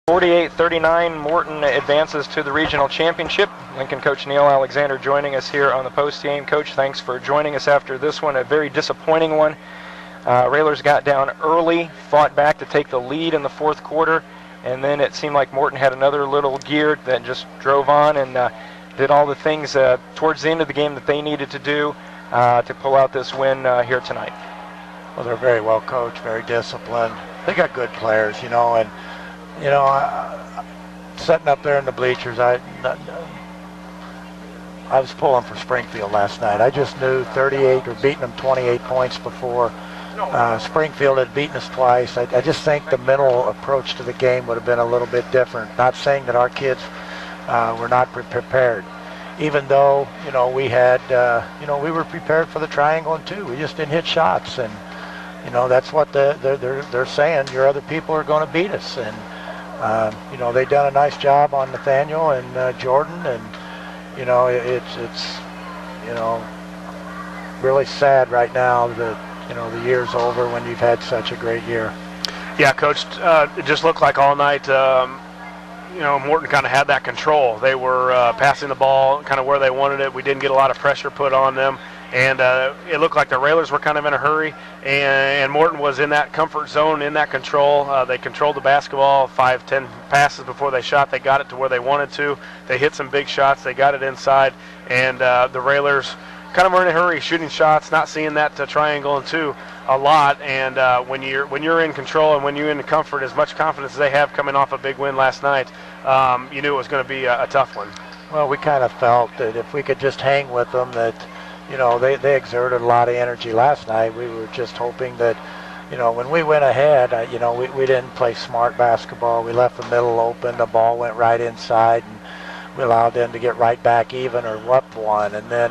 48-39, Morton advances to the regional championship. Lincoln coach Neil Alexander joining us here on the post-game. Coach, thanks for joining us after this one, a very disappointing one. Railers got down early, fought back to take the lead in the fourth quarter, and then it seemed like Morton had another little gear that just drove on and did all the things towards the end of the game that they needed to do to pull out this win here tonight. Well, they're very well coached, very disciplined. They got good players, and sitting up there in the bleachers, I was pulling for Springfield last night. I just knew 38 or beating them 28 points before. Springfield had beaten us twice. I just think the mental approach to the game would have been a little bit different. Not saying that our kids were not prepared. Even though, we had, we were prepared for the triangle and two. We just didn't hit shots. And, that's what they're saying. Your other people are going to beat us. And, they've done a nice job on Nathaniel and Jordan. And, it's really sad right now that, the year's over when you've had such a great year. Yeah, Coach, it just looked like all night, Morton kind of had that control. They were passing the ball kind of where they wanted it. We didn't get a lot of pressure put on them. And it looked like the Railers were kind of in a hurry, and Morton was in that comfort zone, in that control. They controlled the basketball 5-10 passes before they shot. They got it to where they wanted to. They hit some big shots. They got it inside, and the Railers kind of were in a hurry, shooting shots, not seeing that triangle and two a lot. And when you're in control and when you're in comfort, as much confidence as they have coming off a big win last night, you knew it was going to be a tough one. Well, we kind of felt that if we could just hang with them, that they exerted a lot of energy last night. We were just hoping that, when we went ahead, we didn't play smart basketball. We left the middle open. The ball went right inside, and we allowed them to get right back even or up one. And then,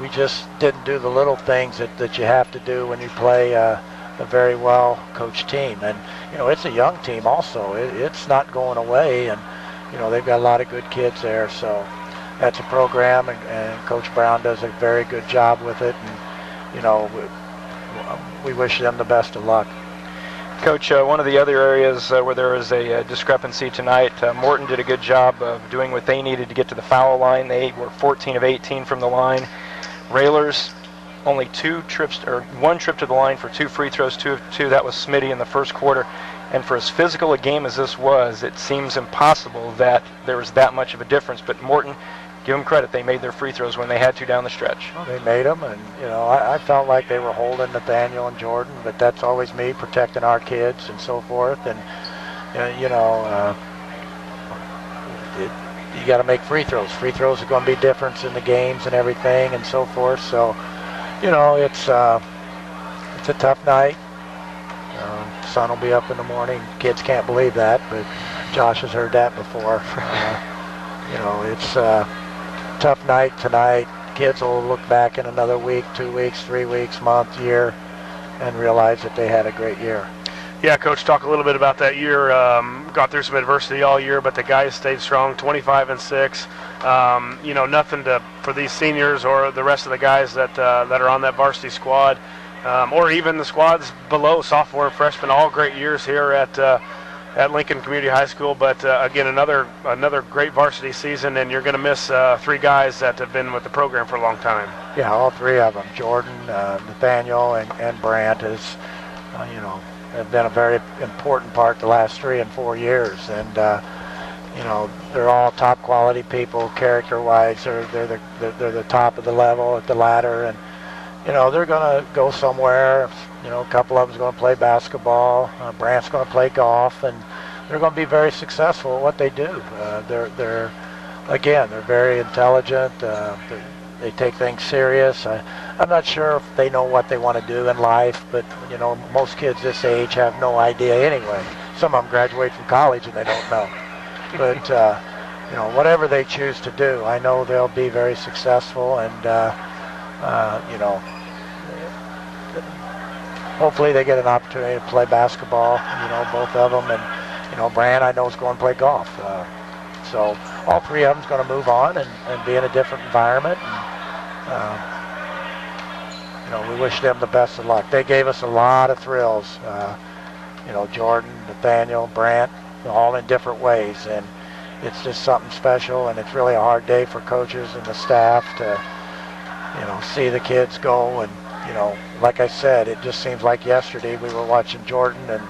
we just didn't do the little things that you have to do when you play a very well-coached team. And, it's a young team also. It's not going away, and, they've got a lot of good kids there. So that's a program, and Coach Brown does a very good job with it. And, we wish them the best of luck. Coach, one of the other areas where there was a discrepancy tonight, Morton did a good job of doing what they needed to get to the foul line. They were 14 of 18 from the line. Railers, only one trip to the line for 2 free throws, 2 of 2. That was Smitty in the first quarter. And for as physical a game as this was, it seems impossible that there was that much of a difference. But Morton, give them credit, they made their free throws when they had to down the stretch. Well, they made them, and I felt like they were holding Nathaniel and Jordan, but that's always me protecting our kids and so forth. And you got to make free throws. Free throws are going to be different in the games and everything and so forth. So it's a tough night. Sun will be up in the morning. Kids can't believe that, but Josh has heard that before. It's tough night tonight. Kids will look back in another week, 2 weeks, 3 weeks, month, year, and realize that they had a great year. Yeah, Coach, talk a little bit about that year. Got through some adversity all year, but the guys stayed strong, 25-6. Nothing for these seniors or the rest of the guys that are on that varsity squad, or even the squads below, sophomore and freshman, all great years here at Lincoln Community High School. But again, another great varsity season, and you're going to miss 3 guys that have been with the program for a long time. Yeah, all 3 of them, Jordan, Nathaniel, and Brandt, have been a very important part the last 3 and 4 years. And they're all top quality people, character-wise. They're the top of the level at the ladder, and they're going to go somewhere. A couple of them's going to play basketball. Brandt's going to play golf, and they're going to be very successful at what they do. They're very intelligent. They take things serious. I'm not sure if they know what they want to do in life, but most kids this age have no idea anyway. Some of them graduate from college and they don't know. But whatever they choose to do, I know they'll be very successful, and hopefully they get an opportunity to play basketball, both of them. And, Brand, I know, is going to play golf. So all 3 of them is going to move on and be in a different environment. And, we wish them the best of luck. They gave us a lot of thrills. Jordan, Nathaniel, Brant, all in different ways, and it's just something special, and it's really a hard day for coaches and the staff to, see the kids go. And, like I said, it just seems like yesterday we were watching Jordan and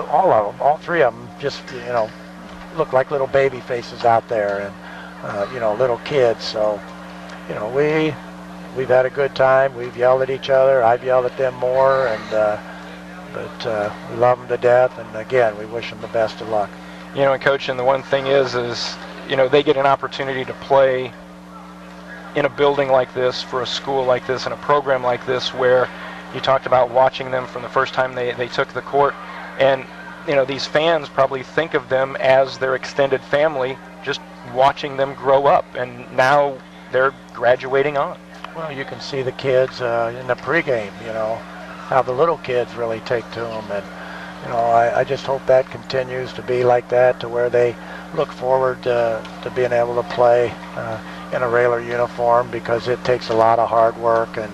all of them, all three of them just, look like little baby faces out there, and, little kids. So, we've had a good time. We've yelled at each other. I've yelled at them more, but we love them to death. And again, we wish them the best of luck. And Coach, and the one thing is they get an opportunity to play in a building like this, for a school like this, in a program like this, where you talked about watching them from the first time they took the court. And, these fans probably think of them as their extended family, just watching them grow up. And now they're graduating on. Well, you can see the kids in the pregame, how the little kids really take to them. And, I just hope that continues to be like that, to where they look forward to being able to play in a Railer uniform, because it takes a lot of hard work. And,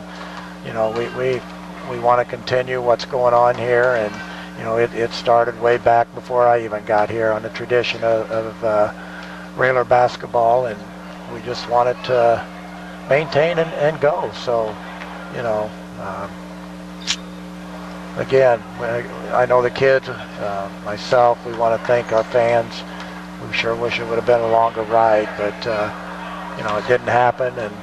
we want to continue what's going on here. And, it started way back before I even got here, on the tradition of Railer basketball, and we just wanted to maintain and go. So, again, I know the kids, myself, we want to thank our fans. We sure wish it would have been a longer ride, but it didn't happen. And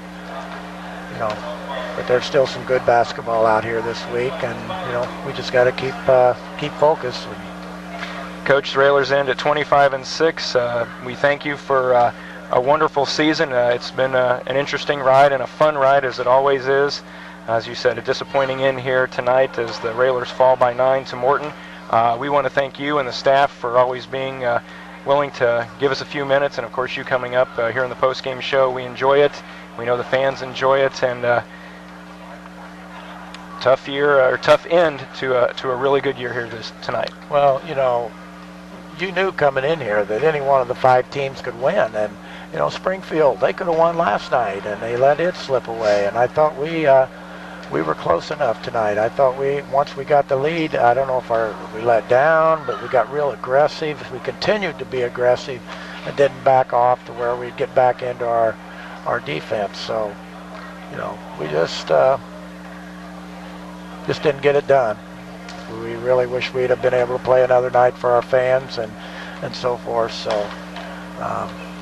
but there's still some good basketball out here this week, and we just got to keep focused. Coach, the Railers end at 25-6. We thank you for a wonderful season. It's been an interesting ride and a fun ride, as it always is. As you said, a disappointing end here tonight as the Railers fall by 9 to Morton. We want to thank you and the staff for always being willing to give us a few minutes, and of course you coming up here in the post-game show. We enjoy it. We know the fans enjoy it, and tough end to a really good year here tonight. Well, you knew coming in here that any one of the 5 teams could win, and Springfield, they could have won last night, and they let it slip away. And I thought we were close enough tonight. I thought once we got the lead, I don't know if we let down, but we got real aggressive. We continued to be aggressive and didn't back off to where we'd get back into our defense. So, we just didn't get it done. We really wish we'd have been able to play another night for our fans and so forth. So,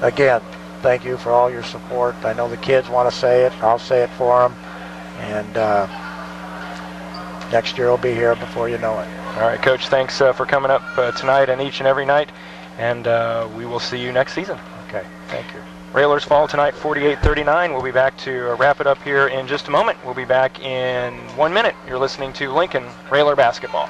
again, thank you for all your support. I know the kids want to say it. I'll say it for them. And next year will be here before you know it. All right, Coach, thanks for coming up tonight and each and every night. And we will see you next season. Okay, thank you. Railers fall tonight 48-39. We'll be back to wrap it up here in just a moment. We'll be back in 1 minute. You're listening to Lincoln Railer Basketball.